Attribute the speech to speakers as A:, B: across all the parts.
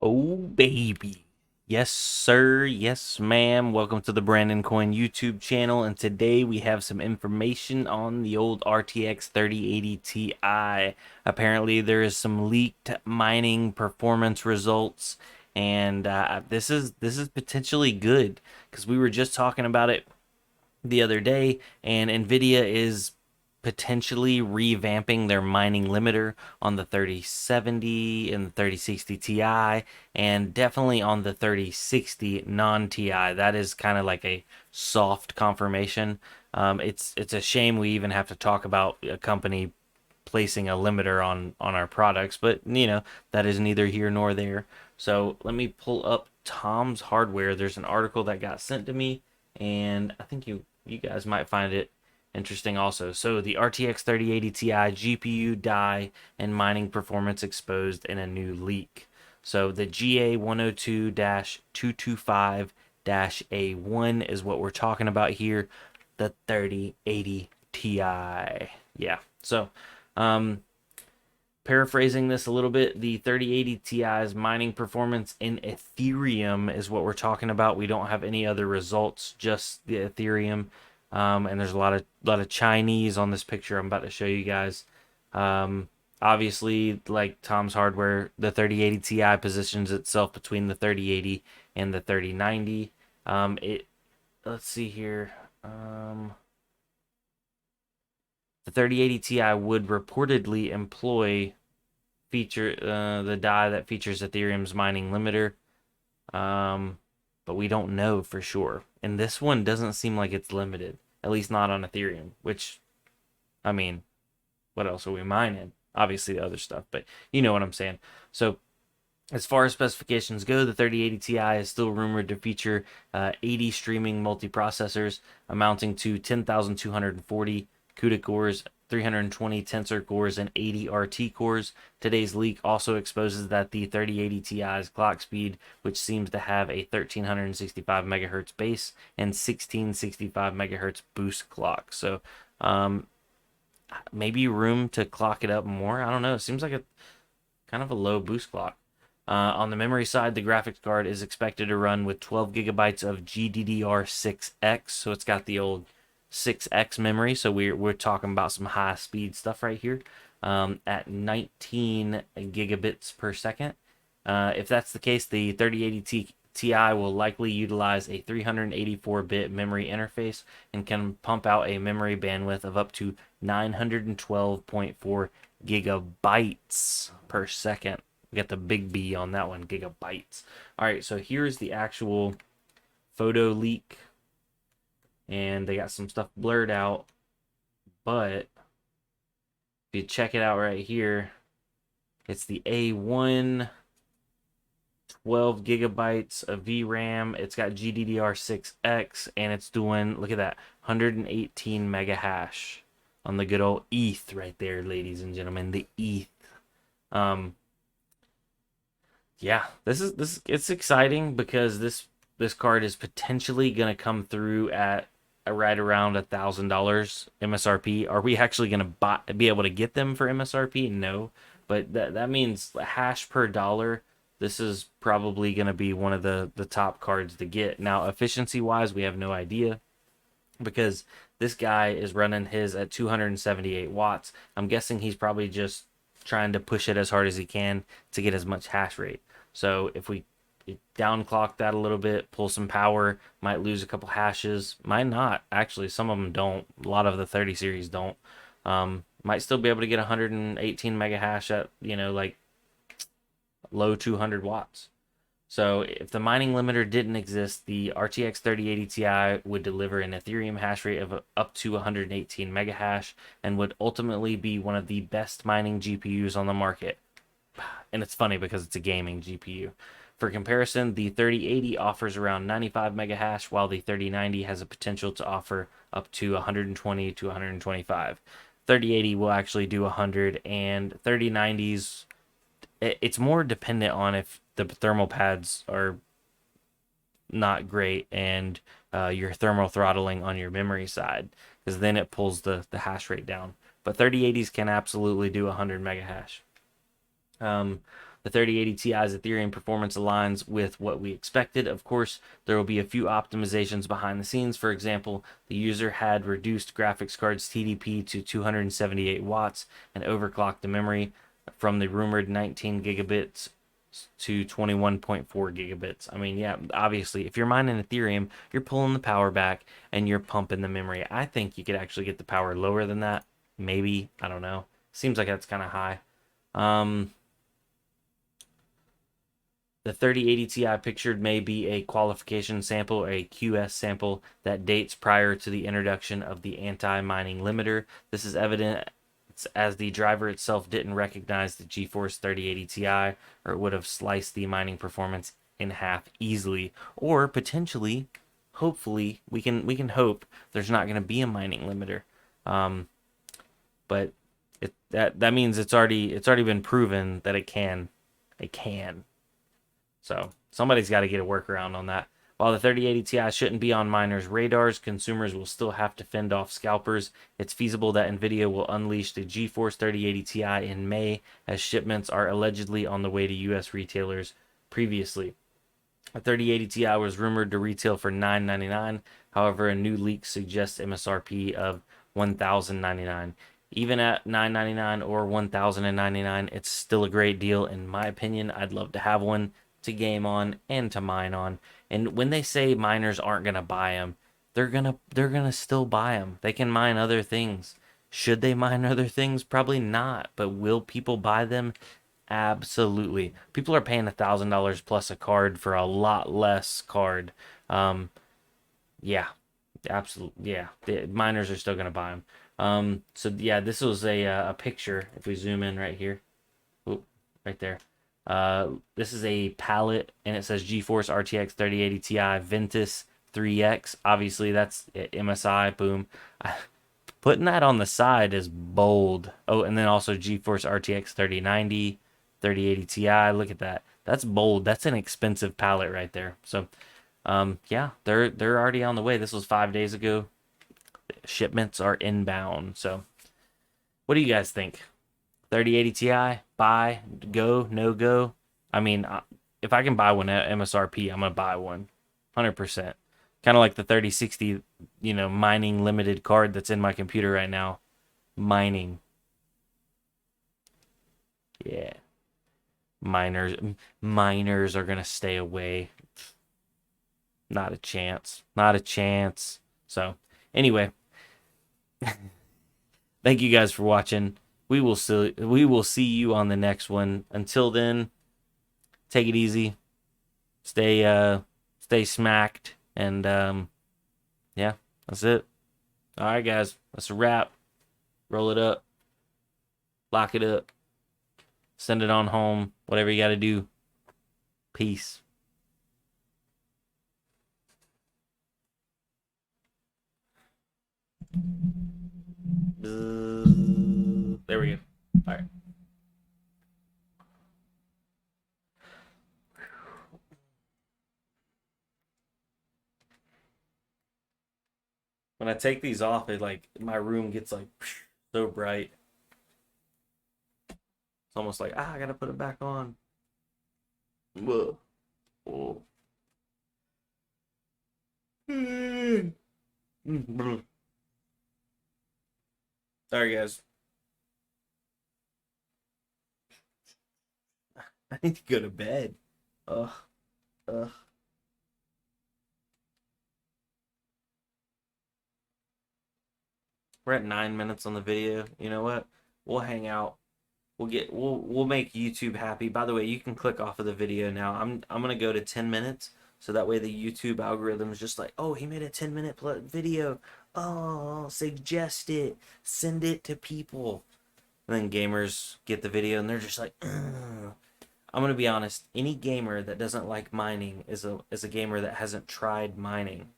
A: Oh, baby. Yes, sir. Yes, ma'am. Welcome to the Brandon Coin YouTube channel. And today we have some information on the old RTX 3080 Ti. Apparently, there is some leaked mining performance results. And this is potentially good because we were just talking about it the other day, and Nvidia is potentially revamping their mining limiter on the 3070 and the 3060 Ti, and definitely on the 3060 non Ti. That is kind of like a soft confirmation. It's a shame we even have to talk about a company placing a limiter on our products, but that is neither here nor there. So let me pull up Tom's Hardware. There's an article that got sent to me, and I think you guys might find it interesting also. So the RTX 3080 Ti GPU die and mining performance exposed in a new leak. So the GA 102-225-A1 is what we're talking about here. The 3080 Ti. Yeah. So um, paraphrasing this a little bit, the 3080 Ti's mining performance in Ethereum is what we're talking about. We don't have any other results, just the Ethereum. And there's a lot of Chinese on this picture I'm about to show you guys. Um, Obviously, like Tom's Hardware, the 3080 Ti positions itself between the 3080 and the 3090. It Let's see here. The 3080 Ti would reportedly employ the die that features Ethereum's mining limiter, um, but we don't know for sure. And this one doesn't seem like it's limited, at least not on Ethereum. Which, I mean, what else are we mining? Obviously, the other stuff, but you know what I'm saying. So as far as specifications go, the 3080 Ti is still rumored to feature 80 streaming multiprocessors amounting to 10,240 CUDA cores, 320 tensor cores, and 80 RT cores. Today's leak also exposes that the 3080 Ti's clock speed, which seems to have a 1365 megahertz base and 1665 megahertz boost clock. So um, maybe room to clock it up more. I don't know. It seems like a kind of a low boost clock. On the memory side, the graphics card is expected to run with 12 gigabytes of GDDR6X, so it's got the old 6X memory. So we're talking about some high speed stuff right here, at 19 gigabits per second. If that's the case, the 3080 Ti will likely utilize a 384-bit memory interface and can pump out a memory bandwidth of up to 912.4 gigabytes per second. We got the big B on that one, gigabytes. All right, so here's the actual photo leak, and they got some stuff blurred out, but if you check it out right here, it's the A1, 12 gigabytes of VRAM. It's got GDDR6X, and it's doing, look at that, 118 mega hash on the good old ETH right there, ladies and gentlemen, the ETH. Um, yeah, this it's exciting because this card is potentially going to come through at right around $1,000 MSRP. Are we actually going to be able to get them for MSRP? No, but that means hash per dollar. This is probably going to be one of the top cards to get. Now, efficiency wise, we have no idea because this guy is running his at 278 watts. I'm guessing he's probably just trying to push it as hard as he can to get as much hash rate. So if we downclock that a little bit, pull some power, might lose a couple hashes, might not. Actually, some of them don't. A lot of the 30 series don't. Might still be able to get 118 mega hash at like low 200 watts. So if the mining limiter didn't exist, the RTX 3080 Ti would deliver an Ethereum hash rate of up to 118 mega hash and would ultimately be one of the best mining GPUs on the market. And it's funny because it's a gaming GPU. For comparison, the 3080 offers around 95 mega hash, while the 3090 has a potential to offer up to 120 to 125. 3080 will actually do 100, and 3090s, it's more dependent on if the thermal pads are not great and your thermal throttling on your memory side, because then it pulls the hash rate down. But 3080s can absolutely do 100 mega hash. The 3080 Ti's Ethereum performance aligns with what we expected. Of course, there will be a few optimizations behind the scenes. For example, the user had reduced graphics card's TDP to 278 watts and overclocked the memory from the rumored 19 gigabits to 21.4 gigabits. I mean, yeah, obviously, if you're mining Ethereum, you're pulling the power back and you're pumping the memory. I think you could actually get the power lower than that. Maybe. I don't know. Seems like that's kind of high. Um, the 3080 Ti pictured may be a qualification sample or a QS sample that dates prior to the introduction of the anti-mining limiter. This is evident as the driver itself didn't recognize the GeForce 3080 Ti, or it would have sliced the mining performance in half easily. Or potentially, hopefully, we can hope there's not going to be a mining limiter. But that means it's already been proven that it can. So somebody's got to get a workaround on that. While the 3080 Ti shouldn't be on miners' radars, consumers will still have to fend off scalpers. It's feasible that Nvidia will unleash the GeForce 3080 Ti in May, as shipments are allegedly on the way to US retailers previously. A 3080 Ti was rumored to retail for $999. However, a new leak suggests MSRP of $1,099. Even at $999 or $1,099, it's still a great deal in my opinion. I'd love to have one to game on and to mine on. And when they say miners aren't gonna buy them, they're gonna still buy them. They can mine other things. Should they mine other things? Probably not. But will people buy them? Absolutely. People are paying $1,000 plus a card for a lot less card. Yeah, absolutely. Yeah, the miners are still gonna buy them. So yeah, this was a picture. If we zoom in right here, oop, right there. This is a palette, and it says GeForce RTX 3080 Ti Ventus 3X. Obviously, that's MSI. Boom. Putting that on the side is bold. Oh, and then also GeForce RTX 3090, 3080 Ti. Look at that. That's bold. That's an expensive palette right there. So, yeah, they're already on the way. This was 5 days ago. Shipments are inbound. So, what do you guys think? 3080 Ti, buy, go, no go. I mean, if I can buy one at MSRP, I'm gonna buy one, 100%. Kind of like the 3060, mining limited card that's in my computer right now. Mining, yeah. Miners, miners are gonna stay away. Not a chance. Not a chance. So, anyway, thank you guys for watching. We will see you on the next one. Until then, take it easy. Stay smacked, and yeah, that's it. All right, guys, that's a wrap. Roll it up, lock it up, send it on home. Whatever you got to do. Peace. There we go. All right. When I take these off, it like my room gets like so bright. It's almost like I gotta put it back on. Whoa. Oh. Sorry, guys. I need to go to bed. Ugh. Ugh. We're at 9 minutes on the video. You know what? We'll hang out. We'll make YouTube happy. By the way, you can click off of the video now. I'm gonna go to 10 minutes, so that way the YouTube algorithm is just like, oh, he made a 10-minute video. Oh, suggest it, send it to people. And then gamers get the video and they're just like, ugh. I'm gonna be honest. Any gamer that doesn't like mining is a gamer that hasn't tried mining.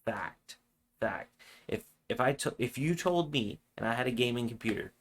A: Fact, fact. If you told me and I had a gaming computer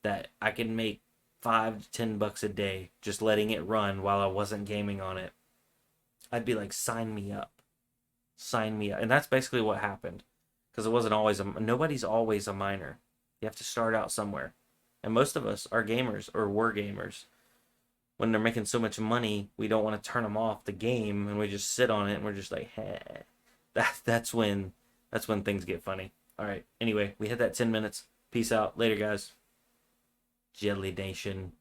A: that I could make $5 to $10 a day just letting it run while I wasn't gaming on it, I'd be like, sign me up, sign me up. And that's basically what happened, because it wasn't always nobody's always a miner. You have to start out somewhere, and most of us are gamers or were gamers. when they're making so much money, we don't want to turn them off the game, and we just sit on it, and we're just like, hey. That's when things get funny. All right. Anyway, we hit that 10 minutes. Peace out. Later, guys. Jelly Nation.